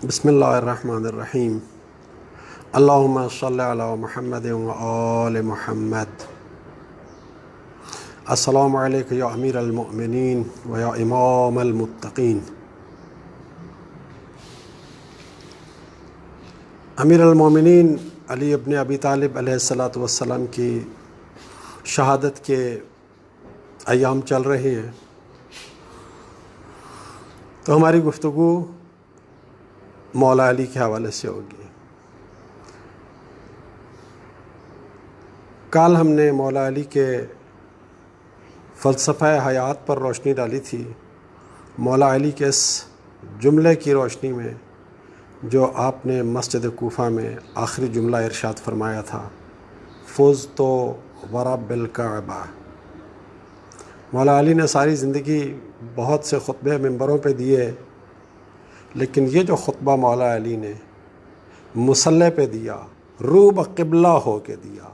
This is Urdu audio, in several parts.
بسم اللہ الرحمن الرحیم اللہم صلی علی محمد و آل محمد۔ السلام علیکم یا امیر المؤمنین و یا امام المتقین۔ امیر المومنین علی ابن ابی طالب علیہ السلام کی شہادت کے ایام چل رہے ہیں، تو ہماری گفتگو مولا علی کے حوالے سے ہوگی۔ کل ہم نے مولا علی کے فلسفہ حیات پر روشنی ڈالی تھی، مولا علی کے اس جملے کی روشنی میں جو آپ نے مسجد کوفہ میں آخری جملہ ارشاد فرمایا تھا، فزت ورب الکعبہ۔ مولا علی نے ساری زندگی بہت سے خطبے ممبروں پہ دیے، لیکن یہ جو خطبہ مولا علی نے مصلی پہ دیا، رو بقبلہ ہو کے دیا،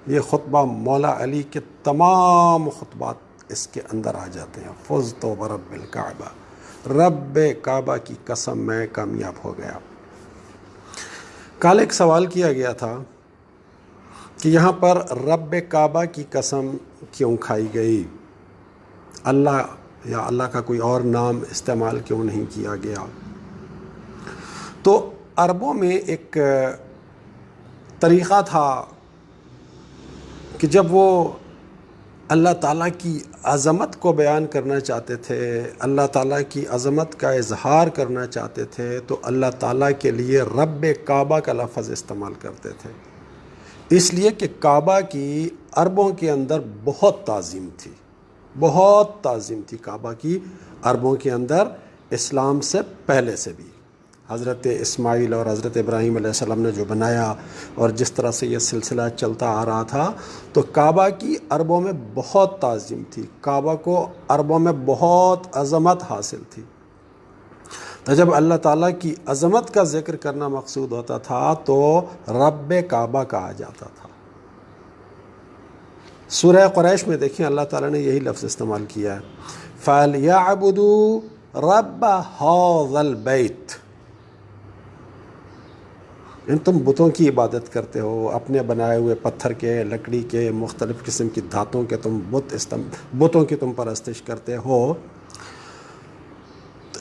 یہ خطبہ مولا علی کے تمام خطبات اس کے اندر آ جاتے ہیں۔ فزت ورب الکعبہ، رب کعبہ کی قسم میں کامیاب ہو گیا۔ کل ایک سوال کیا گیا تھا کہ یہاں پر رب کعبہ کی قسم کیوں کھائی گئی، اللہ یا اللہ کا کوئی اور نام استعمال کیوں نہیں کیا گیا؟ تو عربوں میں ایک طریقہ تھا کہ جب وہ اللہ تعالیٰ کی عظمت کو بیان کرنا چاہتے تھے، اللہ تعالیٰ کی عظمت کا اظہار کرنا چاہتے تھے، تو اللہ تعالیٰ کے لیے رب کعبہ کا لفظ استعمال کرتے تھے، اس لیے کہ کعبہ کی عربوں کے اندر بہت تعظیم تھی، بہت تعظیم تھی کعبہ کی عربوں کے اندر، اسلام سے پہلے سے بھی۔ حضرت اسماعیل اور حضرت ابراہیم علیہ السلام نے جو بنایا اور جس طرح سے یہ سلسلہ چلتا آ رہا تھا، تو کعبہ کی عربوں میں بہت تعظیم تھی، کعبہ کو عربوں میں بہت عظمت حاصل تھی۔ تو جب اللہ تعالیٰ کی عظمت کا ذکر کرنا مقصود ہوتا تھا تو رب کعبہ کہا جاتا تھا۔ سورہ قریش میں دیکھیں اللہ تعالیٰ نے یہی لفظ استعمال کیا ہے، فَلْيَعْبُدُوا رَبَّ هَذَا الْبَيْتِ۔ تم بتوں کی عبادت کرتے ہو، اپنے بنائے ہوئے پتھر کے، لکڑی کے، مختلف قسم کی دھاتوں کے تم بتوں کی تم پرستش کرتے ہو، تو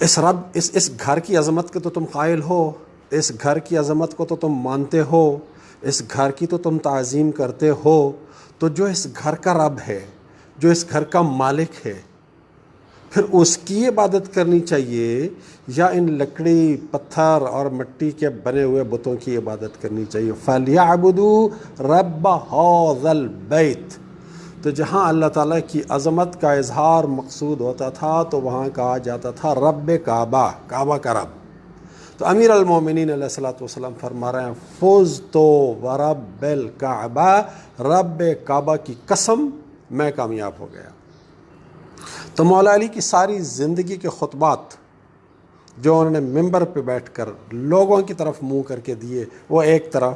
اس گھر کی عظمت کے تو تم قائل ہو، اس گھر کی عظمت کو تو تم مانتے ہو، اس گھر کی تو تم تعظیم کرتے ہو، تو جو اس گھر کا رب ہے، جو اس گھر کا مالک ہے، پھر اس کی عبادت کرنی چاہیے یا ان لکڑی، پتھر اور مٹی کے بنے ہوئے بتوں کی عبادت کرنی چاہیے؟ فَلْيَعْبُدُوا رَبَّ هَذَا الْبَيْتِ۔ تو جہاں اللہ تعالیٰ کی عظمت کا اظہار مقصود ہوتا تھا تو وہاں کہا جاتا تھا رب کعبہ، کعبہ کا رب۔ تو امیر المومنین علیہ السلام فرما رہے ہیں، فزت ورب الکعبہ، رب کعبہ کی قسم میں کامیاب ہو گیا۔ تو مولا علی کی ساری زندگی کے خطبات جو انہوں نے ممبر پہ بیٹھ کر لوگوں کی طرف منہ کر کے دیے، وہ ایک طرف،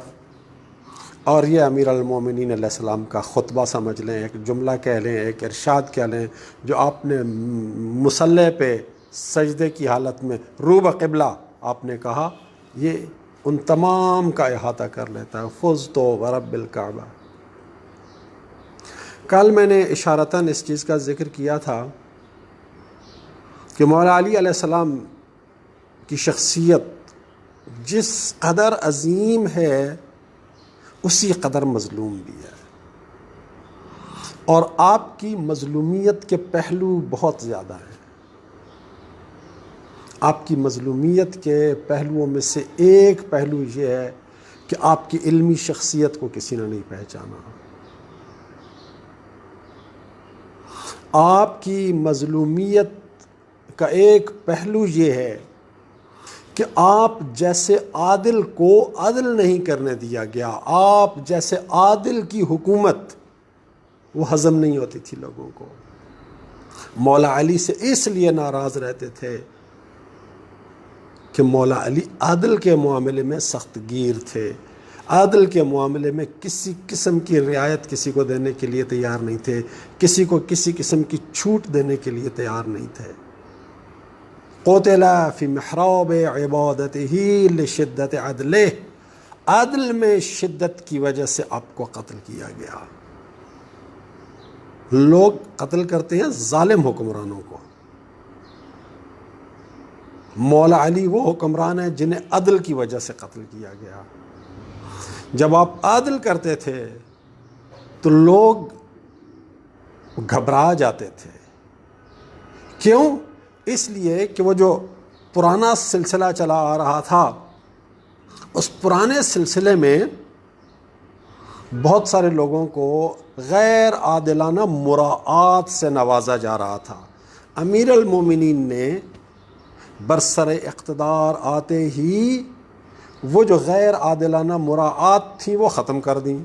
اور یہ امیر المومنین علیہ السلام کا خطبہ سمجھ لیں، ایک جملہ کہہ لیں، ایک ارشاد کہہ لیں، جو آپ نے مصلی پہ سجدے کی حالت میں رو بقبلہ آپ نے کہا، یہ ان تمام کا احاطہ کر لیتا ہے۔ فزت ورب الکعبہ۔ کل میں نے اشارتاً اس چیز کا ذکر کیا تھا کہ مولا علی علیہ السلام کی شخصیت جس قدر عظیم ہے اسی قدر مظلوم بھی ہے، اور آپ کی مظلومیت کے پہلو بہت زیادہ ہیں۔ آپ کی مظلومیت کے پہلوؤں میں سے ایک پہلو یہ ہے کہ آپ کی علمی شخصیت کو کسی نے نہیں پہچانا۔ آپ کی مظلومیت کا ایک پہلو یہ ہے کہ آپ جیسے عادل کو عدل نہیں کرنے دیا گیا، آپ جیسے عادل کی حکومت وہ ہضم نہیں ہوتی تھی لوگوں کو۔ مولا علی سے اس لیے ناراض رہتے تھے کہ مولا علی عادل کے معاملے میں سخت گیر تھے، عادل کے معاملے میں کسی قسم کی رعایت کسی کو دینے کے لیے تیار نہیں تھے، کسی کو کسی قسم کی چھوٹ دینے کے لیے تیار نہیں تھے۔ قتل فی محراب عبادتہ لشدت عدلہ، عدل میں شدت کی وجہ سے آپ کو قتل کیا گیا۔ لوگ قتل کرتے ہیں ظالم حکمرانوں کو، مولا علی وہ حکمران ہیں جنہیں عدل کی وجہ سے قتل کیا گیا۔ جب آپ عدل کرتے تھے تو لوگ گھبرا جاتے تھے، کیوں؟ اس لیے کہ وہ جو پرانا سلسلہ چلا آ رہا تھا، اس پرانے سلسلے میں بہت سارے لوگوں کو غیر عادلانہ مراعات سے نوازا جا رہا تھا۔ امیر المومنین نے برسر اقتدار آتے ہی وہ جو غیر عادلانہ مراعات تھیں وہ ختم کر دیں۔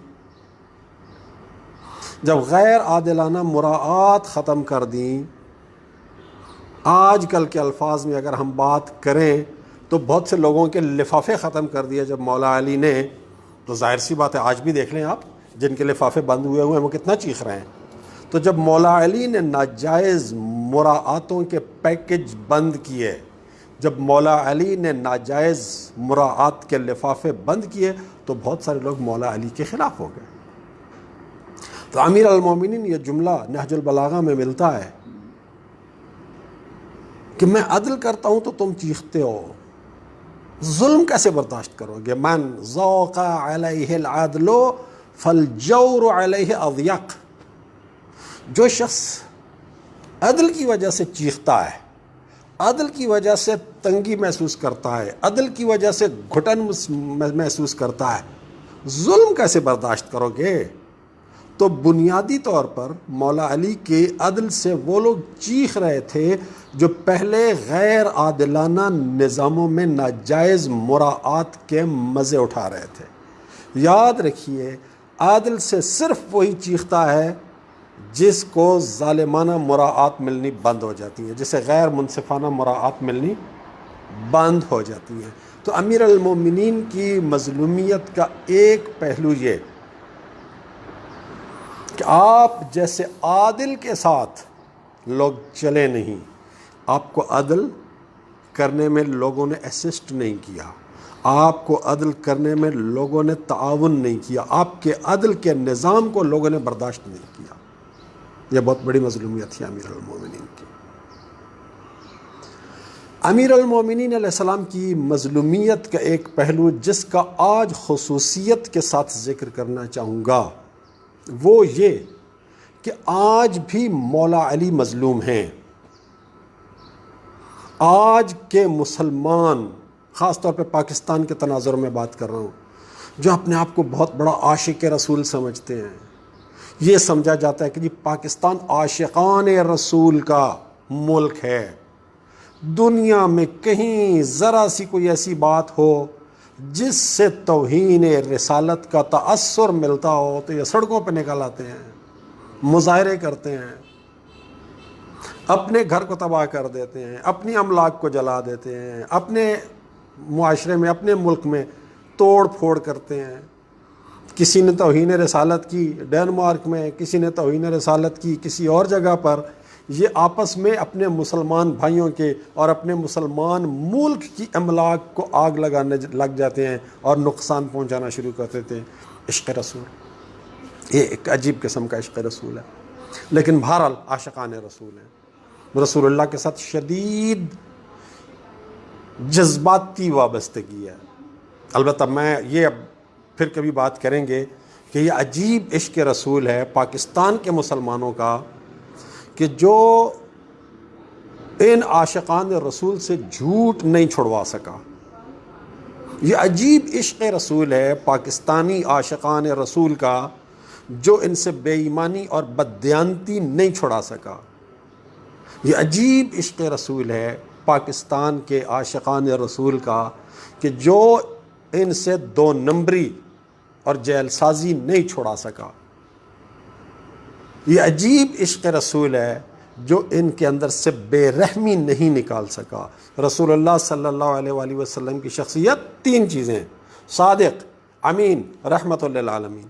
جب غیر عادلانہ مراعات ختم کر دیں، آج کل کے الفاظ میں اگر ہم بات کریں تو بہت سے لوگوں کے لفافے ختم کر دیے جب مولا علی نے، تو ظاہر سی بات ہے آج بھی دیکھ لیں آپ، جن کے لفافے بند ہوئے ہیں وہ کتنا چیخ رہے ہیں۔ تو جب مولا علی نے ناجائز مراعاتوں کے پیکج بند کیے، جب مولا علی نے ناجائز مراعات کے لفافے بند کیے تو بہت سارے لوگ مولا علی کے خلاف ہو گئے۔ تو امیر المومنین یہ جملہ نہج البلاغہ میں ملتا ہے کہ میں عدل کرتا ہوں تو تم چیختے ہو، ظلم کیسے برداشت کرو گے؟ من ذاق علیہ العدل فالجور علیہ اضیق، جو شخص عدل کی وجہ سے چیختا ہے، عدل کی وجہ سے تنگی محسوس کرتا ہے، عدل کی وجہ سے گھٹن محسوس کرتا ہے، ظلم کیسے برداشت کرو گے؟ تو بنیادی طور پر مولا علی کے عدل سے وہ لوگ چیخ رہے تھے جو پہلے غیر عادلانہ نظاموں میں ناجائز مراعات کے مزے اٹھا رہے تھے۔ یاد رکھیے، عادل سے صرف وہی چیختا ہے جس کو ظالمانہ مراعات ملنی بند ہو جاتی ہیں، جسے غیر منصفانہ مراعات ملنی بند ہو جاتی ہیں۔ تو امیر المومنین کی مظلومیت کا ایک پہلو یہ کہ آپ جیسے عادل کے ساتھ لوگ چلے نہیں، آپ کو عدل کرنے میں لوگوں نے اسسٹ نہیں کیا، آپ کو عدل کرنے میں لوگوں نے تعاون نہیں کیا، آپ کے عدل کے نظام کو لوگوں نے برداشت نہیں کیا۔ یہ بہت بڑی مظلومیت تھی امیر المومنین کی۔ امیر المومنین علیہ السلام کی مظلومیت کا ایک پہلو جس کا آج خصوصیت کے ساتھ ذکر کرنا چاہوں گا وہ یہ کہ آج بھی مولا علی مظلوم ہیں۔ آج کے مسلمان، خاص طور پہ پاکستان کے تناظر میں بات کر رہا ہوں، جو اپنے آپ کو بہت بڑا عاشق رسول سمجھتے ہیں، یہ سمجھا جاتا ہے کہ جی پاکستان عاشقان رسول کا ملک ہے، دنیا میں کہیں ذرا سی کوئی ایسی بات ہو جس سے توہین رسالت کا تأثر ملتا ہو تو یہ سڑکوں پہ نکل آتے ہیں، مظاہرے کرتے ہیں، اپنے گھر کو تباہ کر دیتے ہیں، اپنی املاک کو جلا دیتے ہیں، اپنے معاشرے میں، اپنے ملک میں توڑ پھوڑ کرتے ہیں۔ کسی نے توہین رسالت کی ڈنمارک میں، کسی نے توہین رسالت کی کسی اور جگہ پر، یہ آپس میں اپنے مسلمان بھائیوں کے اور اپنے مسلمان ملک کی املاک کو آگ لگانے لگ جاتے ہیں اور نقصان پہنچانا شروع کرتے تھے۔ عشق رسول یہ ایک عجیب قسم کا عشق رسول ہے، لیکن بہرحال عاشقان رسول ہیں، رسول اللہ کے ساتھ شدید جذباتی وابستگی ہے۔ البتہ میں یہ اب پھر کبھی بات کریں گے کہ یہ عجیب عشق رسول ہے پاکستان کے مسلمانوں کا کہ جو ان عاشقان رسول سے جھوٹ نہیں چھڑوا سکا۔ یہ عجیب عشق رسول ہے پاکستانی عاشقان رسول کا جو ان سے بے ایمانی اور بددیانتی نہیں چھڑا سکا۔ یہ عجیب عشق رسول ہے پاکستان کے عاشقان رسول کا کہ جو ان سے دو نمبری اور جیل سازی نہیں چھڑا سکا۔ یہ عجیب عشق رسول ہے جو ان کے اندر سے بے رحمی نہیں نکال سکا۔ رسول اللہ صلی اللہ علیہ وآلہ وسلم کی شخصیت تین چیزیں: صادق، امین، رحمت للعالمین۔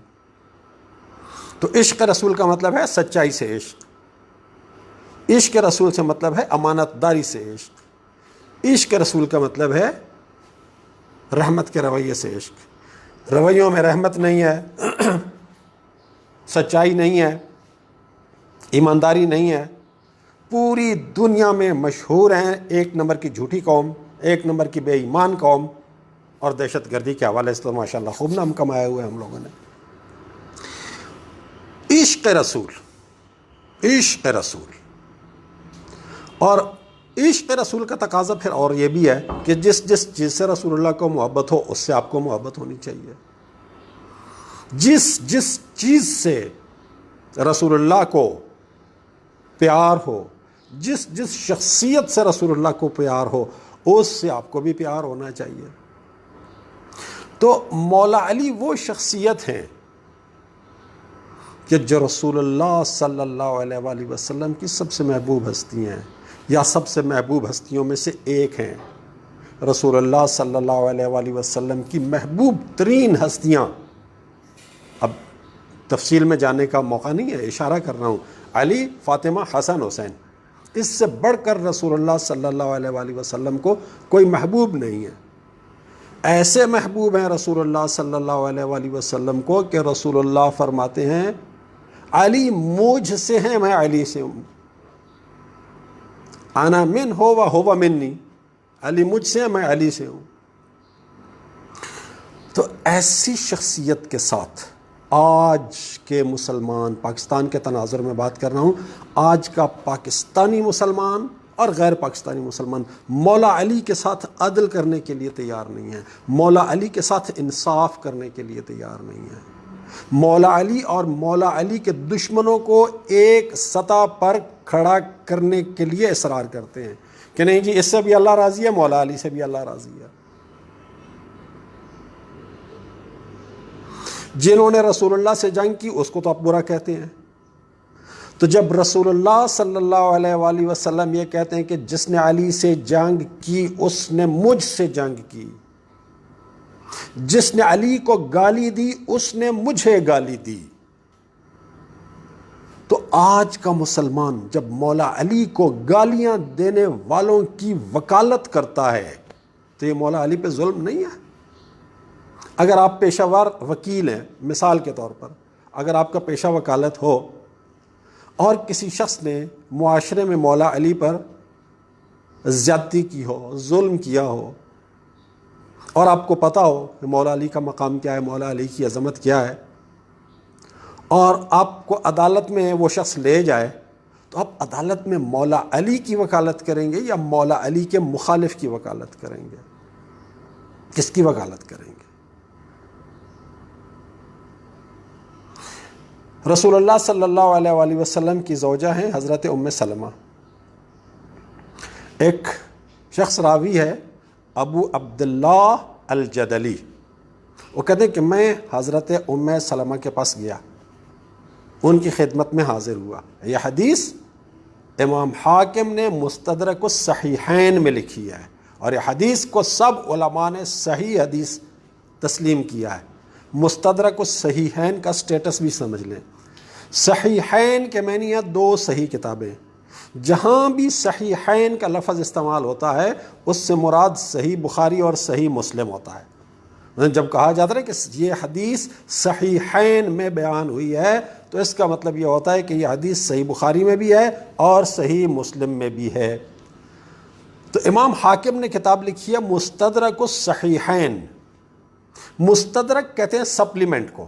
تو عشق رسول کا مطلب ہے سچائی سے عشق، عشق رسول سے مطلب ہے امانت داری سے عشق، عشق رسول کا مطلب ہے رحمت کے رویے سے عشق. رویوں میں رحمت نہیں ہے، سچائی نہیں ہے، ایمانداری نہیں ہے. پوری دنیا میں مشہور ہیں ایک نمبر کی جھوٹی قوم، ایک نمبر کی بے ایمان قوم، اور دہشت گردی کے حوالے سے تو ماشاء اللہ خوب نام کمائے ہوئے ہم لوگوں نے. عشق رسول، عشق رسول. اور عشق رسول کا تقاضا پھر اور یہ بھی ہے کہ جس جس چیز سے رسول اللہ کو محبت ہو اس سے آپ کو محبت ہونی چاہیے. جس جس چیز سے رسول اللہ کو پیار ہو، جس جس شخصیت سے رسول اللہ کو پیار ہو، اس سے آپ کو بھی پیار ہونا چاہیے. تو مولا علی وہ شخصیت ہیں کہ جو رسول اللہ صلی اللہ علیہ وآلہ وسلم کی سب سے محبوب ہستی ہیں، یا سب سے محبوب ہستیوں میں سے ایک ہیں. رسول اللہ صلی اللہ علیہ وآلہ وسلم کی محبوب ترین ہستیاں، اب تفصیل میں جانے کا موقع نہیں ہے، اشارہ کر رہا ہوں. علی، فاطمہ، حسن، حسین، اس سے بڑھ کر رسول اللہ صلی اللہ علیہ وآلہ وسلم کو کوئی محبوب نہیں ہے. ایسے محبوب ہیں رسول اللہ صلی اللہ علیہ وآلہ وسلم کو کہ رسول اللہ فرماتے ہیں علی مجھ سے ہیں، میں علی سے ہوں. انا من ہو و ہو منی، علی مجھ سے ہے، میں علی سے ہوں. تو ایسی شخصیت کے ساتھ آج کے مسلمان، پاکستان کے تناظر میں بات کر رہا ہوں، آج کا پاکستانی مسلمان اور غیر پاکستانی مسلمان مولا علی کے ساتھ عدل کرنے کے لیے تیار نہیں ہے، مولا علی کے ساتھ انصاف کرنے کے لیے تیار نہیں ہے. مولا علی اور مولا علی کے دشمنوں کو ایک سطح پر کھڑا کرنے کے لیے اصرار کرتے ہیں کہ نہیں جی اس سے بھی اللہ راضی ہے، مولا علی سے بھی اللہ راضی ہے. جنہوں نے رسول اللہ سے جنگ کی اس کو تو آپ برا کہتے ہیں. تو جب رسول اللہ صلی اللہ علیہ وآلہ وسلم یہ کہتے ہیں کہ جس نے علی سے جنگ کی اس نے مجھ سے جنگ کی، جس نے علی کو گالی دی اس نے مجھے گالی دی، تو آج کا مسلمان جب مولا علی کو گالیاں دینے والوں کی وکالت کرتا ہے تو یہ مولا علی پہ ظلم نہیں ہے؟ اگر آپ پیشہ ور وکیل ہیں، مثال کے طور پر اگر آپ کا پیشہ وکالت ہو اور کسی شخص نے معاشرے میں مولا علی پر زیادتی کی ہو، ظلم کیا ہو، اور آپ کو پتہ ہو کہ مولا علی کا مقام کیا ہے، مولا علی کی عظمت کیا ہے، اور آپ کو عدالت میں وہ شخص لے جائے، تو آپ عدالت میں مولا علی کی وکالت کریں گے یا مولا علی کے مخالف کی وکالت کریں گے؟ کس کی وکالت کریں گے؟ رسول اللہ صلی اللہ علیہ وآلہ وسلم کی زوجہ ہیں حضرت ام سلمہ. ایک شخص راوی ہے ابو عبداللہ الجدلی، وہ کہتے ہیں کہ میں حضرت ام سلمہ کے پاس گیا، ان کی خدمت میں حاضر ہوا. یہ حدیث امام حاکم نے مستدرک الصحیحین میں لکھی ہے، اور یہ حدیث کو سب علماء نے صحیح حدیث تسلیم کیا ہے. مستدرک الصحیحین کا سٹیٹس بھی سمجھ لیں. صحیحین کے معنی ہے دو صحیح کتابیں. جہاں بھی صحیحین کا لفظ استعمال ہوتا ہے اس سے مراد صحیح بخاری اور صحیح مسلم ہوتا ہے. جب کہا جاتا ہے کہ یہ حدیث صحیحین میں بیان ہوئی ہے تو اس کا مطلب یہ ہوتا ہے کہ یہ حدیث صحیح بخاری میں بھی ہے اور صحیح مسلم میں بھی ہے. تو امام حاکم نے کتاب لکھی ہے مستدرک الصحیحین. مستدرک کہتے ہیں سپلیمنٹ کو،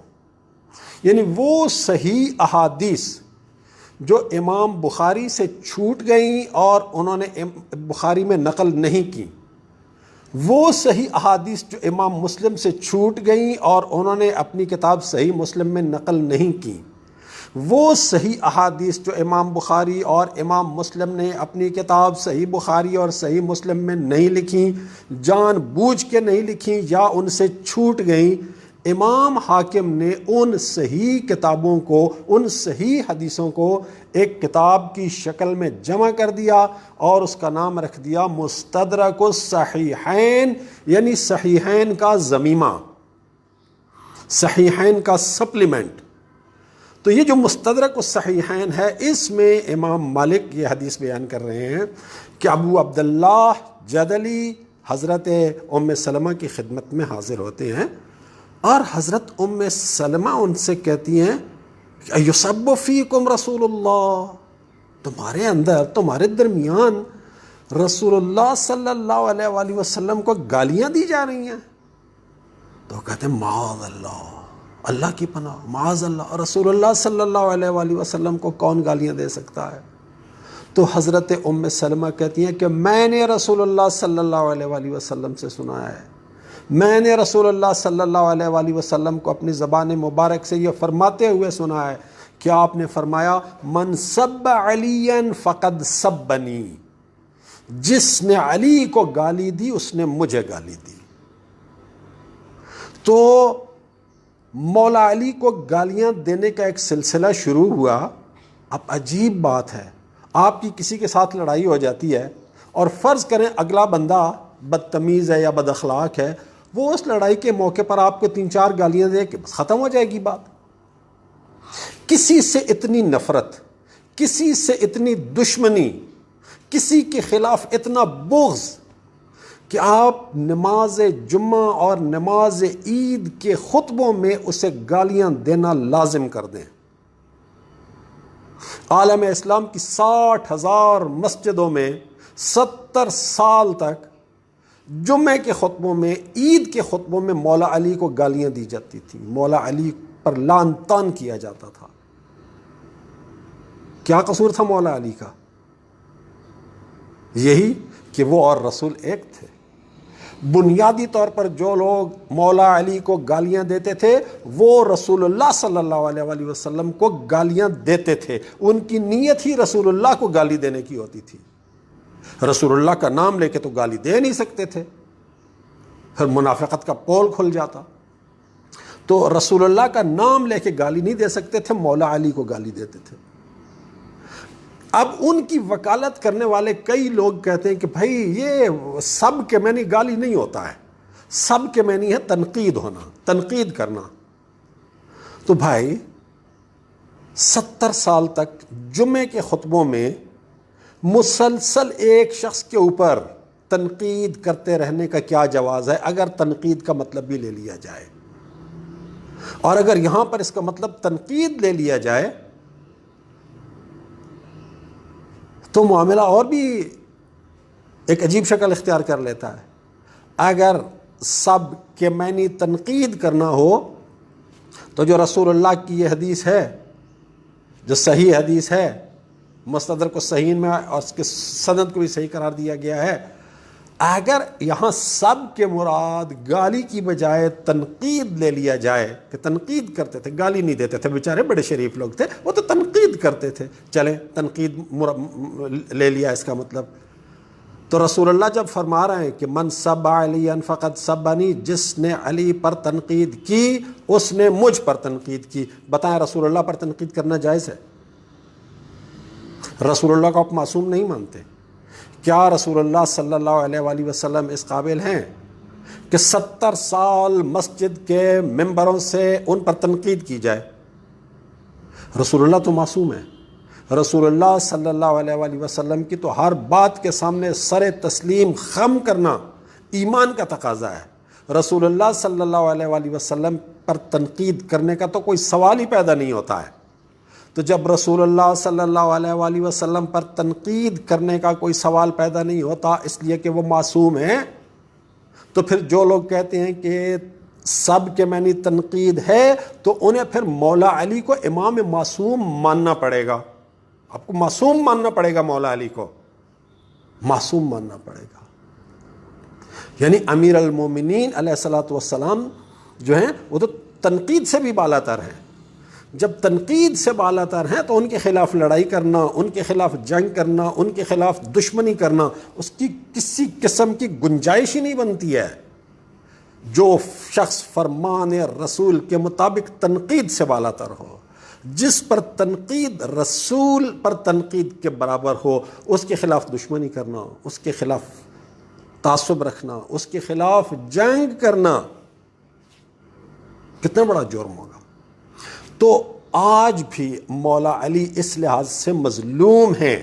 یعنی وہ صحیح احادیث جو امام بخاری سے چھوٹ گئیں اور انہوں نے بخاری میں نقل نہیں کی، وہ صحیح احادیث جو امام مسلم سے چھوٹ گئیں اور انہوں نے اپنی کتاب صحیح مسلم میں نقل نہیں کی، وہ صحیح احادیث جو امام بخاری اور امام مسلم نے اپنی کتاب صحیح بخاری اور صحیح مسلم میں نہیں لکھیں، جان بوجھ کے نہیں لکھیں یا ان سے چھوٹ گئیں، امام حاکم نے ان صحیح کتابوں کو، ان صحیح حدیثوں کو ایک کتاب کی شکل میں جمع کر دیا اور اس کا نام رکھ دیا مستدرک الصحیحین، یعنی صحیحین کا ضمیمہ، صحیحین کا سپلیمنٹ. تو یہ جو مستدرک الصحیحین ہے، اس میں امام مالک یہ حدیث بیان کر رہے ہیں کہ ابو عبداللہ جدلی حضرت ام سلمہ کی خدمت میں حاضر ہوتے ہیں، اور حضرت ام سلمہ ان سے کہتی ہیں یصب فیکم رسول اللہ، تمہارے اندر، تمہارے درمیان رسول اللہ صلی اللہ علیہ وآلہ وسلم کو گالیاں دی جا رہی ہیں؟ تو کہتے ہیں معاذ اللہ، اللہ کی پناہ، معاذ اللہ، رسول اللہ صلی اللہ علیہ وآلہ وسلم کو کون گالیاں دے سکتا ہے؟ تو حضرت ام سلمہ کہتی ہیں کہ میں نے رسول اللہ صلی اللہ علیہ وآلہ وسلم سے سنا ہے، میں نے رسول اللہ صلی اللہ علیہ وآلہ وسلم کو اپنی زبان مبارک سے یہ فرماتے ہوئے سنا ہے کہ آپ نے فرمایا من سب علی فقد سبنی، جس نے علی کو گالی دی اس نے مجھے گالی دی۔ تو مولا علی کو گالیاں دینے کا ایک سلسلہ شروع ہوا۔ اب عجیب بات ہے، آپ کی کسی کے ساتھ لڑائی ہو جاتی ہے اور فرض کریں اگلا بندہ بدتمیز ہے یا بد اخلاق ہے، وہ اس لڑائی کے موقع پر آپ کو 3-4 گالیاں دے کے ختم ہو جائے گی بات۔ کسی سے اتنی نفرت، کسی سے اتنی دشمنی، کسی کے خلاف اتنا بغض کہ آپ نماز جمعہ اور نماز عید کے خطبوں میں اسے گالیاں دینا لازم کر دیں۔ عالم اسلام کی 60,000 مسجدوں میں 70 سال تک جمعے کے خطبوں میں، عید کے خطبوں میں مولا علی کو گالیاں دی جاتی تھی، مولا علی پر لعن طعن کیا جاتا تھا۔ کیا قصور تھا مولا علی کا؟ یہی کہ وہ اور رسول ایک تھے۔ بنیادی طور پر جو لوگ مولا علی کو گالیاں دیتے تھے وہ رسول اللہ صلی اللہ علیہ وآلہ وسلم کو گالیاں دیتے تھے، ان کی نیت ہی رسول اللہ کو گالی دینے کی ہوتی تھی۔ رسول اللہ کا نام لے کے تو گالی دے نہیں سکتے تھے، پھر منافقت کا پول کھل جاتا۔ تو رسول اللہ کا نام لے کے گالی نہیں دے سکتے تھے، مولا علی کو گالی دیتے تھے۔ اب ان کی وکالت کرنے والے کئی لوگ کہتے ہیں کہ بھائی یہ سب کے معنی گالی نہیں ہوتا ہے، سب کے معنی ہے تنقید ہونا، تنقید کرنا۔ تو بھائی 70 سال تک جمعے کے خطبوں میں مسلسل ایک شخص کے اوپر تنقید کرتے رہنے کا کیا جواز ہے، اگر تنقید کا مطلب بھی لے لیا جائے؟ اور اگر یہاں پر اس کا مطلب تنقید لے لیا جائے تو معاملہ اور بھی ایک عجیب شکل اختیار کر لیتا ہے۔ اگر سب کے معنی تنقید کرنا ہو تو جو رسول اللہ کی یہ حدیث ہے، جو صحیح حدیث ہے، مستدرک کو صحیح میں اور اس کے سند کو بھی صحیح قرار دیا گیا ہے، اگر یہاں سب کے مراد گالی کی بجائے تنقید لے لیا جائے کہ تنقید کرتے تھے، گالی نہیں دیتے تھے، بیچارے بڑے شریف لوگ تھے، وہ تو تنقید کرتے تھے، چلیں تنقید لے لیا اس کا مطلب، تو رسول اللہ جب فرما رہے ہیں کہ من سب علی فقد سبنی، جس نے علی پر تنقید کی اس نے مجھ پر تنقید کی، بتائیں رسول اللہ پر تنقید کرنا جائز ہے؟ رسول اللہ کو آپ معصوم نہیں مانتے؟ کیا رسول اللہ صلی اللہ علیہ وآلہ وسلم اس قابل ہیں کہ 70 سال مسجد کے ممبروں سے ان پر تنقید کی جائے؟ رسول اللہ تو معصوم ہے۔ رسول اللہ صلی اللہ علیہ وآلہ وسلم کی تو ہر بات کے سامنے سر تسلیم خم کرنا ایمان کا تقاضا ہے۔ رسول اللہ صلی اللہ علیہ وآلہ وسلم پر تنقید کرنے کا تو کوئی سوال ہی پیدا نہیں ہوتا ہے۔ تو جب رسول اللہ صلی اللہ علیہ وآلہ وسلم پر تنقید کرنے کا کوئی سوال پیدا نہیں ہوتا اس لیے کہ وہ معصوم ہیں، تو پھر جو لوگ کہتے ہیں کہ سب کے معنی تنقید ہے تو انہیں پھر مولا علی کو امام معصوم ماننا پڑے گا۔ آپ کو معصوم ماننا پڑے گا، مولا علی کو معصوم ماننا پڑے گا۔ یعنی امیر المومنین علیہ الصلوۃ والسلام جو ہیں وہ تو تنقید سے بھی بالا تر ہیں۔ جب تنقید سے بالا تر ہیں تو ان کے خلاف لڑائی کرنا، ان کے خلاف جنگ کرنا، ان کے خلاف دشمنی کرنا، اس کی کسی قسم کی گنجائش ہی نہیں بنتی ہے۔ جو شخص فرمان رسول کے مطابق تنقید سے بالا تر ہو، جس پر تنقید رسول پر تنقید کے برابر ہو، اس کے خلاف دشمنی کرنا، اس کے خلاف تعصب رکھنا، اس کے خلاف جنگ کرنا کتنا بڑا جرم ہوگا۔ تو آج بھی مولا علی اس لحاظ سے مظلوم ہیں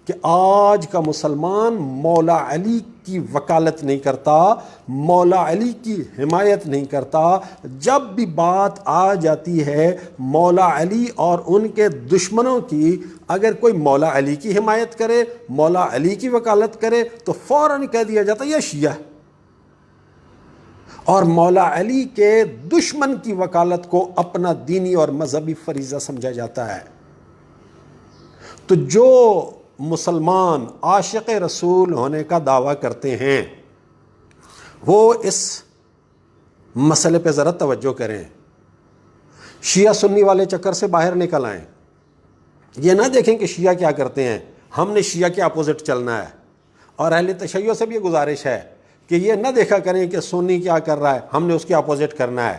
کہ آج کا مسلمان مولا علی کی وکالت نہیں کرتا، مولا علی کی حمایت نہیں کرتا۔ جب بھی بات آ جاتی ہے مولا علی اور ان کے دشمنوں کی، اگر کوئی مولا علی کی حمایت کرے، مولا علی کی وکالت کرے تو فوراً کہہ دیا جاتا ہے یہ شیعہ ہے، اور مولا علی کے دشمن کی وکالت کو اپنا دینی اور مذہبی فریضہ سمجھا جاتا ہے۔ تو جو مسلمان عاشق رسول ہونے کا دعویٰ کرتے ہیں وہ اس مسئلے پہ ذرا توجہ کریں، شیعہ سنی والے چکر سے باہر نکل آئیں۔ یہ نہ دیکھیں کہ شیعہ کیا کرتے ہیں، ہم نے شیعہ کے اپوزٹ چلنا ہے، اور اہل تشیع سے بھی یہ گزارش ہے کہ یہ نہ دیکھا کریں کہ سنی کیا کر رہا ہے ہم نے اس کے اپوزٹ کرنا ہے۔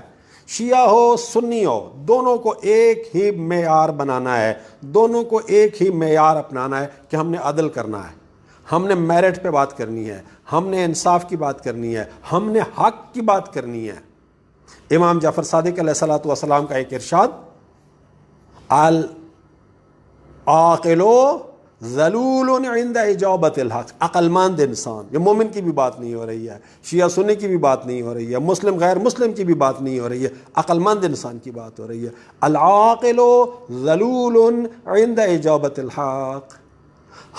شیعہ ہو سنی ہو، دونوں کو ایک ہی معیار بنانا ہے، دونوں کو ایک ہی معیار اپنانا ہے کہ ہم نے عدل کرنا ہے، ہم نے میرٹ پہ بات کرنی ہے، ہم نے انصاف کی بات کرنی ہے، ہم نے حق کی بات کرنی ہے۔ امام جعفر صادق علیہ الصلوۃ والسلام کا ایک ارشاد، العاقل ذلول عند اجابت الحق، عقل مند انسان، یہ مومن کی بھی بات نہیں ہو رہی ہے، شیعہ سنی کی بھی بات نہیں ہو رہی ہے، مسلم غیر مسلم کی بھی بات نہیں ہو رہی ہے، عقل مند انسان کی بات ہو رہی ہے۔ العاقل ذلول عند اجابت الحق،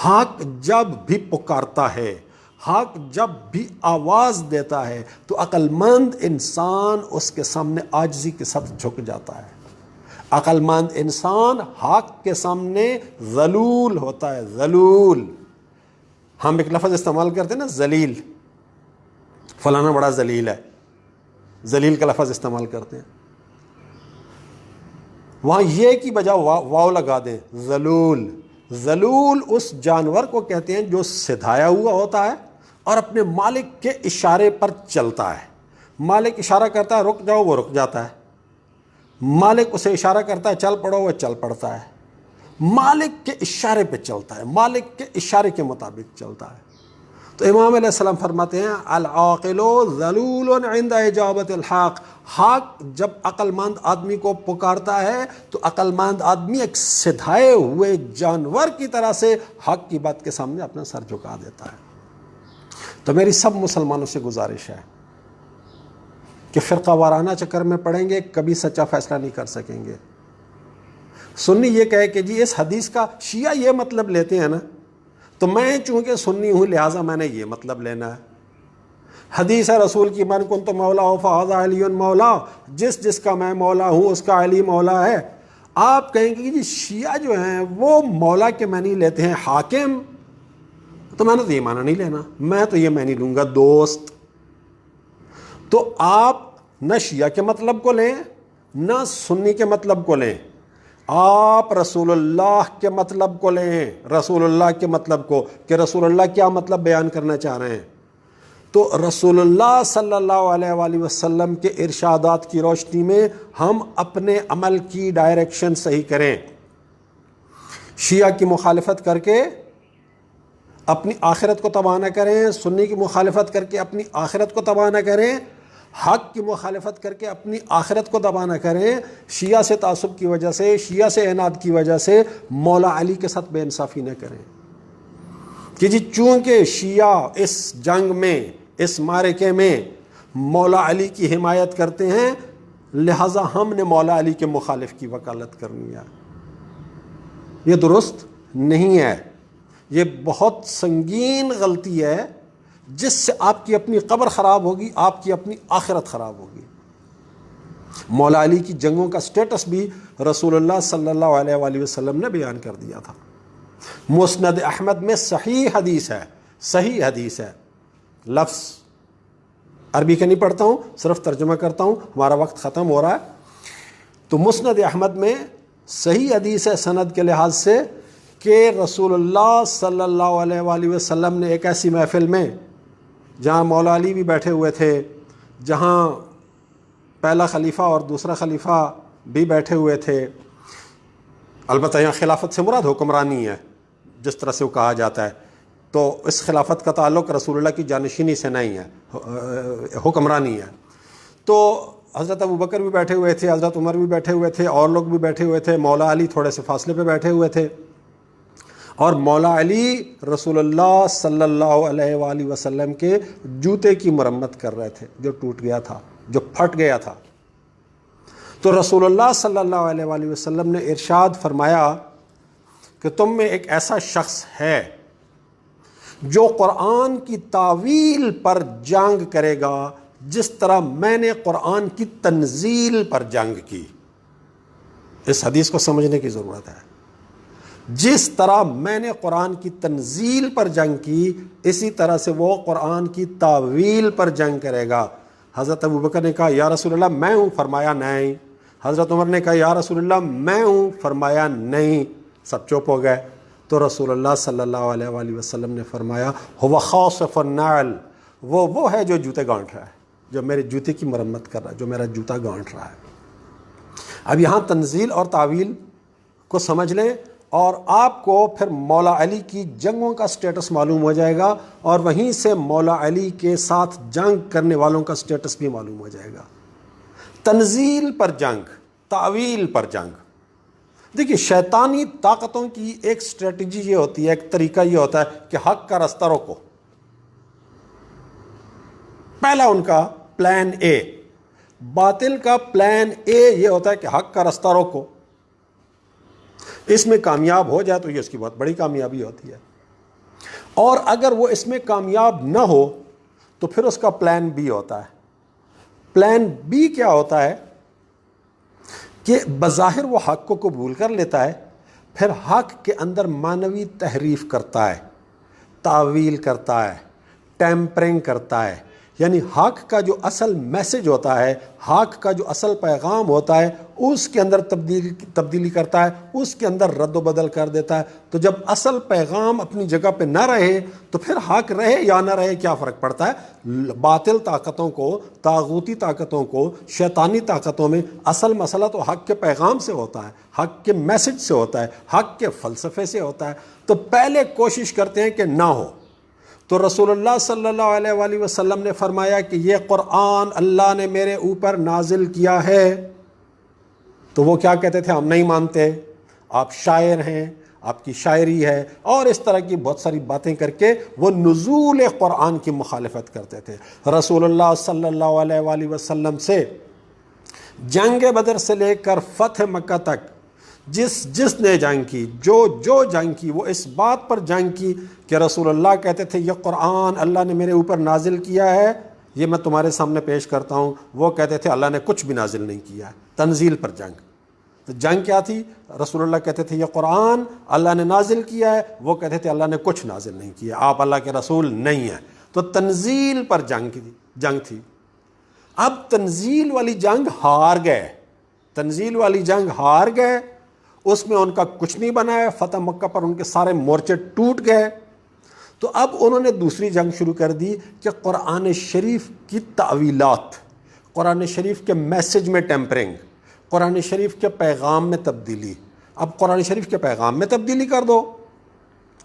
حق جب بھی پکارتا ہے، حق جب بھی آواز دیتا ہے تو عقل مند انسان اس کے سامنے عاجزی کے ساتھ جھک جاتا ہے۔ عقل مند انسان حق کے سامنے ذلول ہوتا ہے، ذلول۔ ہم ایک لفظ استعمال کرتے ہیں نا ذلیل، فلانا بڑا ذلیل ہے، ذلیل کا لفظ استعمال کرتے ہیں، وہاں یہ کی بجائے واو لگا دیں، ذلول۔ ذلول اس جانور کو کہتے ہیں جو سدھایا ہوا ہوتا ہے اور اپنے مالک کے اشارے پر چلتا ہے۔ مالک اشارہ کرتا ہے رک جاؤ، وہ رک جاتا ہے، مالک اسے اشارہ کرتا ہے چل پڑو، وہ چل پڑتا ہے، مالک کے اشارے پہ چلتا ہے، مالک کے اشارے کے مطابق چلتا ہے۔ تو امام علیہ السلام فرماتے ہیں العاقل ذلول عند اجابت الحق، حق جب عقل مند آدمی کو پکارتا ہے تو عقل مند آدمی ایک سدھائے ہوئے جانور کی طرح سے حق کی بات کے سامنے اپنا سر جھکا دیتا ہے۔ تو میری سب مسلمانوں سے گزارش ہے کہ فرقہ وارانہ چکر میں پڑیں گے کبھی سچا فیصلہ نہیں کر سکیں گے۔ سنی یہ کہے کہ جی اس حدیث کا شیعہ یہ مطلب لیتے ہیں نا، تو میں چونکہ سنی ہوں لہٰذا میں نے یہ مطلب لینا ہے۔ حدیث ہے رسول کی من کنت مولا فہذا علی مولا، جس جس کا میں مولا ہوں اس کا علی مولا ہے۔ آپ کہیں گے کہ جی شیعہ جو ہیں وہ مولا کے معنی لیتے ہیں حاکم، تو میں نے تو یہ معنی نہیں لینا، میں تو یہ معنی لوں گا دوست۔ تو آپ نہ شیعہ کے مطلب کو لیں نہ سنی کے مطلب کو لیں، آپ رسول اللہ کے مطلب کو لیں، رسول اللہ کے مطلب کو، کہ رسول اللہ کیا مطلب بیان کرنا چاہ رہے ہیں۔ تو رسول اللہ صلی اللہ علیہ وآلہ وسلم کے ارشادات کی روشنی میں ہم اپنے عمل کی ڈائریکشن صحیح کریں۔ شیعہ کی مخالفت کر کے اپنی آخرت کو تباہ نہ کریں، سنی کی مخالفت کر کے اپنی آخرت کو تباہ نہ کریں، حق کی مخالفت کر کے اپنی آخرت کو تباہ نہ کریں، شیعہ سے تعصب کی وجہ سے، شیعہ سے عناد کی وجہ سے مولا علی کے ساتھ بے انصافی نہ کریں کہ جی چونکہ شیعہ اس جنگ میں، اس معرکے میں مولا علی کی حمایت کرتے ہیں لہٰذا ہم نے مولا علی کے مخالف کی وکالت کرنی ہے۔ یہ درست نہیں ہے، یہ بہت سنگین غلطی ہے جس سے آپ کی اپنی قبر خراب ہوگی، آپ کی اپنی آخرت خراب ہوگی۔ مولا علی کی جنگوں کا سٹیٹس بھی رسول اللہ صلی اللہ علیہ وآلہ وسلم نے بیان کر دیا تھا۔ مسند احمد میں صحیح حدیث ہے، صحیح حدیث ہے، لفظ عربی کا نہیں پڑھتا ہوں، صرف ترجمہ کرتا ہوں، ہمارا وقت ختم ہو رہا ہے۔ تو مسند احمد میں صحیح حدیث ہے سند کے لحاظ سے کہ رسول اللہ صلی اللہ علیہ وآلہ وسلم نے ایک ایسی محفل میں جہاں مولا علی بھی بیٹھے ہوئے تھے، جہاں پہلا خلیفہ اور دوسرا خلیفہ بھی بیٹھے ہوئے تھے، البتہ یہاں خلافت سے مراد حکمرانی ہے جس طرح سے وہ کہا جاتا ہے، تو اس خلافت کا تعلق رسول اللہ کی جانشینی سے نہیں ہے، حکمرانی ہے۔ تو حضرت ابوبکر بھی بیٹھے ہوئے تھے، حضرت عمر بھی بیٹھے ہوئے تھے، اور لوگ بھی بیٹھے ہوئے تھے، مولا علی تھوڑے سے فاصلے پہ بیٹھے ہوئے تھے، اور مولا علی رسول اللہ صلی اللہ علیہ وآلہ وسلم کے جوتے کی مرمت کر رہے تھے جو ٹوٹ گیا تھا، جو پھٹ گیا تھا۔ تو رسول اللہ صلی اللہ علیہ وآلہ وسلم نے ارشاد فرمایا کہ تم میں ایک ایسا شخص ہے جو قرآن کی تعویل پر جنگ کرے گا جس طرح میں نے قرآن کی تنزیل پر جنگ کی۔ اس حدیث کو سمجھنے کی ضرورت ہے۔ جس طرح میں نے قرآن کی تنزیل پر جنگ کی، اسی طرح سے وہ قرآن کی تعویل پر جنگ کرے گا۔ حضرت ابوبکر نے کہا یا رسول اللہ میں ہوں، فرمایا نہیں۔ حضرت عمر نے کہا یا رسول اللہ میں ہوں، فرمایا نہیں۔ سب چپ ہو گئے۔ تو رسول اللہ صلی اللہ علیہ وآلہ وسلم نے فرمایا ہو خاصف النعل، وہ ہے جو جوتے گانٹ رہا ہے، جو میرے جوتے کی مرمت کر رہا ہے، جو میرا جوتا گانٹ رہا ہے۔ اب یہاں تنزیل اور تعویل کو سمجھ لیں، اور آپ کو پھر مولا علی کی جنگوں کا سٹیٹس معلوم ہو جائے گا، اور وہیں سے مولا علی کے ساتھ جنگ کرنے والوں کا سٹیٹس بھی معلوم ہو جائے گا۔ تنزیل پر جنگ، تعویل پر جنگ۔ دیکھیے شیطانی طاقتوں کی ایک سٹریٹجی یہ ہوتی ہے، ایک طریقہ یہ ہوتا ہے کہ حق کا رستہ روکو۔ پہلا ان کا پلان اے، باطل کا پلان اے یہ ہوتا ہے کہ حق کا رستہ روکو، اس میں کامیاب ہو جائے تو یہ اس کی بہت بڑی کامیابی ہوتی ہے، اور اگر وہ اس میں کامیاب نہ ہو تو پھر اس کا پلان بی ہوتا ہے۔ پلان بی کیا ہوتا ہے کہ بظاہر وہ حق کو قبول کر لیتا ہے، پھر حق کے اندر معنوی تحریف کرتا ہے، تعویل کرتا ہے، ٹیمپرنگ کرتا ہے، یعنی حق کا جو اصل میسج ہوتا ہے، حق کا جو اصل پیغام ہوتا ہے، اس کے اندر تبدیلی کرتا ہے، اس کے اندر رد و بدل کر دیتا ہے۔ تو جب اصل پیغام اپنی جگہ پہ نہ رہے تو پھر حق رہے یا نہ رہے کیا فرق پڑتا ہے؟ باطل طاقتوں کو، طاغوتی طاقتوں کو، شیطانی طاقتوں میں اصل مسئلہ تو حق کے پیغام سے ہوتا ہے، حق کے میسج سے ہوتا ہے، حق کے فلسفے سے ہوتا ہے۔ تو پہلے کوشش کرتے ہیں کہ نہ ہو۔ تو رسول اللہ صلی اللہ علیہ وآلہ وسلم نے فرمایا کہ یہ قرآن اللہ نے میرے اوپر نازل کیا ہے۔ تو وہ کیا کہتے تھے؟ ہم نہیں مانتے، آپ شاعر ہیں، آپ کی شاعری ہے، اور اس طرح کی بہت ساری باتیں کر کے وہ نزول قرآن کی مخالفت کرتے تھے۔ رسول اللہ صلی اللہ علیہ وآلہ وسلم سے جنگ بدر سے لے کر فتح مکہ تک جس نے جنگ کی، جو جنگ کی، وہ اس بات پر جنگ کی کہ رسول اللہ کہتے تھے یہ قرآن اللہ نے میرے اوپر نازل کیا ہے، یہ میں تمہارے سامنے پیش کرتا ہوں۔ وہ کہتے تھے اللہ نے کچھ بھی نازل نہیں کیا ہے۔ تنزیل پر جنگ۔ تو جنگ کیا تھی؟ رسول اللہ کہتے تھے یہ قرآن اللہ نے نازل کیا ہے، وہ کہتے تھے اللہ نے کچھ نازل نہیں کیا، آپ اللہ کے رسول نہیں ہیں۔ تو تنزیل پر جنگ تھی۔ اب تنزیل والی جنگ ہار گئے، تنزیل والی جنگ ہار گئے، اس میں ان کا کچھ نہیں بنا ہے، فتح مکہ پر ان کے سارے مورچے ٹوٹ گئے۔ تو اب انہوں نے دوسری جنگ شروع کر دی کہ قرآن شریف کی تعویلات، قرآن شریف کے میسج میں ٹیمپرنگ، قرآن شریف کے پیغام میں تبدیلی۔ اب قرآن شریف کے پیغام میں تبدیلی کر دو،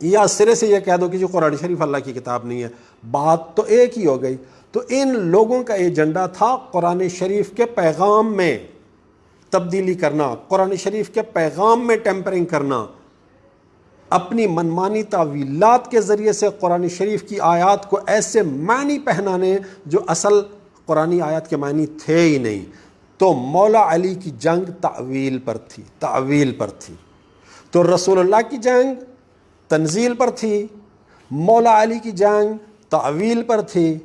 یا سرے سے یہ کہہ دو کہ جو قرآن شریف اللہ کی کتاب نہیں ہے، بات تو ایک ہی ہو گئی۔ تو ان لوگوں کا ایجنڈا تھا قرآن شریف کے پیغام میں تبدیلی کرنا، قرآن شریف کے پیغام میں ٹیمپرنگ کرنا، اپنی منمانی تعویلات کے ذریعے سے قرآن شریف کی آیات کو ایسے معنی پہنانے جو اصل قرآنی آیات کے معنی تھے ہی نہیں۔ تو مولا علی کی جنگ تعویل پر تھی، تعویل پر تھی۔ تو رسول اللہ کی جنگ تنزیل پر تھی، مولا علی کی جنگ تعویل پر تھی۔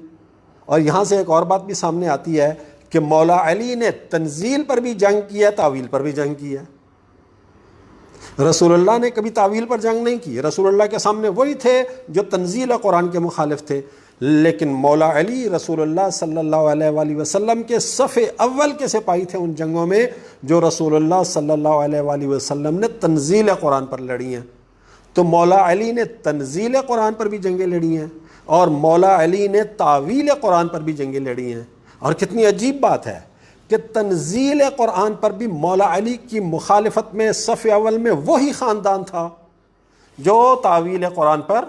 اور یہاں سے ایک اور بات بھی سامنے آتی ہے کہ مولا علی نے تنزیل پر بھی جنگ کی ہے، تعویل پر بھی جنگ کی ہے۔ رسول اللہ نے کبھی تعویل پر جنگ نہیں کی، رسول اللہ کے سامنے وہی تھے جو تنزیل قرآن کے مخالف تھے۔ لیکن مولا علی رسول اللہ صلی اللہ علیہ وآلہ وسلم کے صف اول کے سپاہی تھے ان جنگوں میں جو رسول اللہ صلی اللہ علیہ وآلہ وسلم نے تنزیل قرآن پر لڑی ہیں۔ تو مولا علی نے تنزیل قرآن پر بھی جنگیں لڑی ہیں، اور مولا علی نے تعویل قرآن پر بھی جنگیں لڑی ہیں۔ اور کتنی عجیب بات ہے کہ تنزیل قرآن پر بھی مولا علی کی مخالفت میں صف اول میں وہی خاندان تھا جو تعویل قرآن پر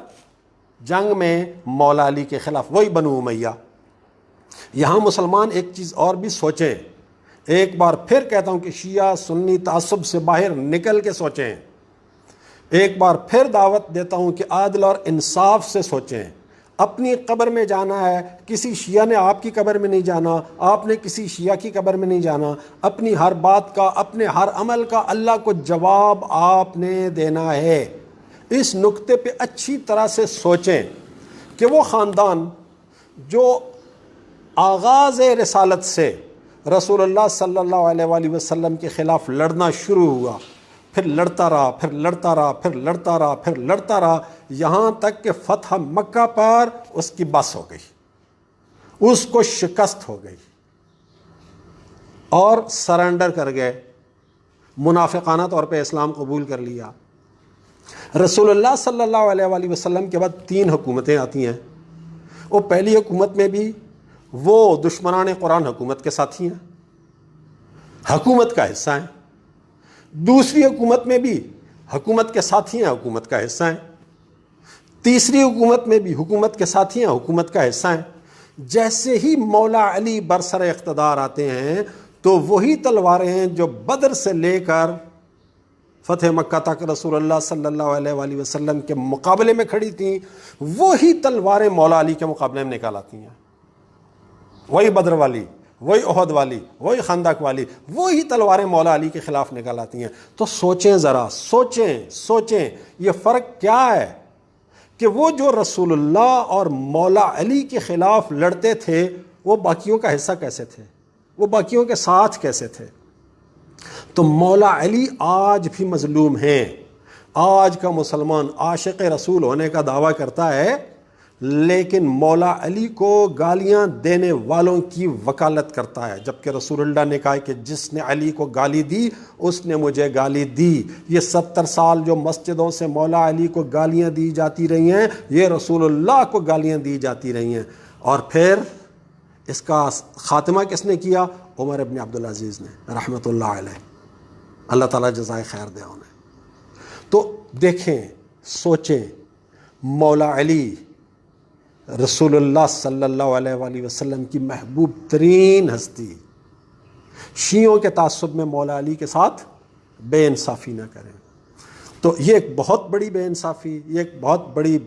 جنگ میں مولا علی کے خلاف، وہی بنو امیہ۔ یہاں مسلمان ایک چیز اور بھی سوچیں ایک بار پھر کہتا ہوں کہ شیعہ سنی تعصب سے باہر نکل کے سوچیں. ایک بار پھر دعوت دیتا ہوں کہ عادل اور انصاف سے سوچیں. اپنی قبر میں جانا ہے، کسی شیعہ نے آپ کی قبر میں نہیں جانا، آپ نے کسی شیعہ کی قبر میں نہیں جانا. اپنی ہر بات کا، اپنے ہر عمل کا اللہ کو جواب آپ نے دینا ہے. اس نقطے پہ اچھی طرح سے سوچیں کہ وہ خاندان جو آغاز رسالت سے رسول اللہ صلی اللہ علیہ وآلہ وسلم کے خلاف لڑنا شروع ہوا، پھر لڑتا رہا، پھر لڑتا رہا، پھر لڑتا رہا، پھر لڑتا رہا، یہاں تک کہ فتح مکہ پر اس کی بس ہو گئی، اس کو شکست ہو گئی اور سرنڈر کر گئے، منافقانہ طور پہ اسلام قبول کر لیا. رسول اللہ صلی اللہ علیہ وآلہ وسلم کے بعد 3 حکومتیں آتی ہیں. وہ پہلی حکومت میں بھی وہ دشمنان قرآن حکومت کے ساتھی ہیں، حکومت کا حصہ ہیں. دوسری حکومت میں بھی حکومت کے ساتھی ہیں، حکومت کا حصہ ہیں. تیسری حکومت میں بھی حکومت کے ساتھی ہیں، حکومت کا حصہ ہیں. جیسے ہی مولا علی برسر اقتدار آتے ہیں تو وہی تلواریں ہیں جو بدر سے لے کر فتح مکہ تک رسول اللہ صلی اللہ علیہ وآلہ وسلم کے مقابلے میں کھڑی تھیں، وہی تلواریں مولا علی کے مقابلے میں نکال آتی ہیں. وہی بدر والی، وہی احد والی، وہی خندق والی، وہی تلواریں مولا علی کے خلاف نکال آتی ہیں. تو سوچیں ذرا، سوچیں یہ فرق کیا ہے کہ وہ جو رسول اللہ اور مولا علی کے خلاف لڑتے تھے وہ باقیوں کا حصہ کیسے تھے، وہ باقیوں کے ساتھ کیسے تھے. تو مولا علی آج بھی مظلوم ہیں. آج کا مسلمان عاشق رسول ہونے کا دعویٰ کرتا ہے لیکن مولا علی کو گالیاں دینے والوں کی وکالت کرتا ہے، جبکہ رسول اللہ نے کہا کہ جس نے علی کو گالی دی اس نے مجھے گالی دی. یہ 70 سال جو مسجدوں سے مولا علی کو گالیاں دی جاتی رہی ہیں، یہ رسول اللہ کو گالیاں دی جاتی رہی ہیں. اور پھر اس کا خاتمہ کس نے کیا؟ عمر ابن عبدالعزیز نے رحمۃ اللہ علیہ. اللہ تعالیٰ جزائے خیر دے انہیں. تو دیکھیں، سوچیں، مولا علی رسول اللہ صلی اللہ علیہ وآلہ وسلم کی محبوب ترین ہستی. شیعوں کے تعصب میں مولا علی کے ساتھ بے انصافی نہ کریں. تو یہ ایک بہت بڑی بے انصافی، یہ ایک بہت بڑی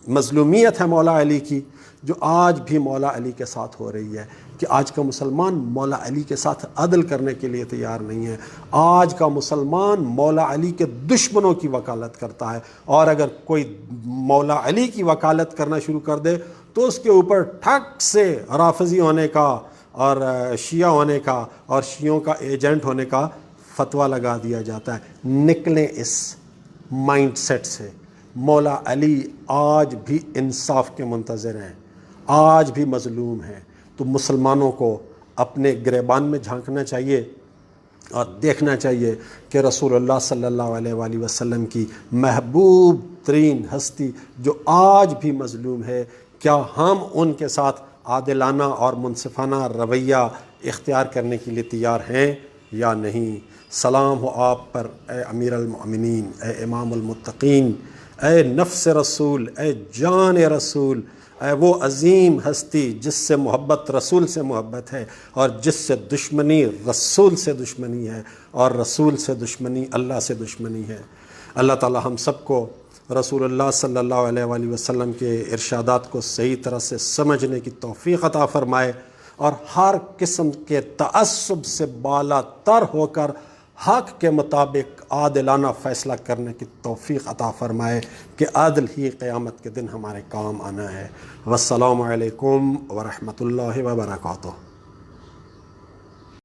مظلومیت ہے مولا علی کی، جو آج بھی مولا علی کے ساتھ ہو رہی ہے کہ آج کا مسلمان مولا علی کے ساتھ عدل کرنے کے لیے تیار نہیں ہے. آج کا مسلمان مولا علی کے دشمنوں کی وکالت کرتا ہے، اور اگر کوئی مولا علی کی وکالت کرنا شروع کر دے تو اس کے اوپر ٹھک سے رافضی ہونے کا اور شیعہ ہونے کا اور شیعوں کا ایجنٹ ہونے کا فتویٰ لگا دیا جاتا ہے. نکلیں اس مائنڈ سیٹ سے. مولا علی آج بھی انصاف کے منتظر ہیں، آج بھی مظلوم ہیں. تو مسلمانوں کو اپنے گریبان میں جھانکنا چاہیے اور دیکھنا چاہیے کہ رسول اللہ صلی اللہ علیہ وآلہ وسلم کی محبوب ترین ہستی جو آج بھی مظلوم ہے، کیا ہم ان کے ساتھ عادلانہ اور منصفانہ رویہ اختیار کرنے کے لیے تیار ہیں یا نہیں. سلام ہو آپ پر اے امیر المؤمنین، اے امام المتقین، اے نفس رسول، اے جان رسول، اے وہ عظیم ہستی جس سے محبت رسول سے محبت ہے اور جس سے دشمنی رسول سے دشمنی ہے اور رسول سے دشمنی اللہ سے دشمنی ہے. اللہ تعالی ہم سب کو رسول اللہ صلی اللہ علیہ وآلہ وسلم کے ارشادات کو صحیح طرح سے سمجھنے کی توفیق عطا فرمائے اور ہر قسم کے تعصب سے بالا تر ہو کر حق کے مطابق عادلانہ فیصلہ کرنے کی توفیق عطا فرمائے کہ عدل ہی قیامت کے دن ہمارے کام آنا ہے. والسلام علیکم ورحمۃ اللہ وبرکاتہ.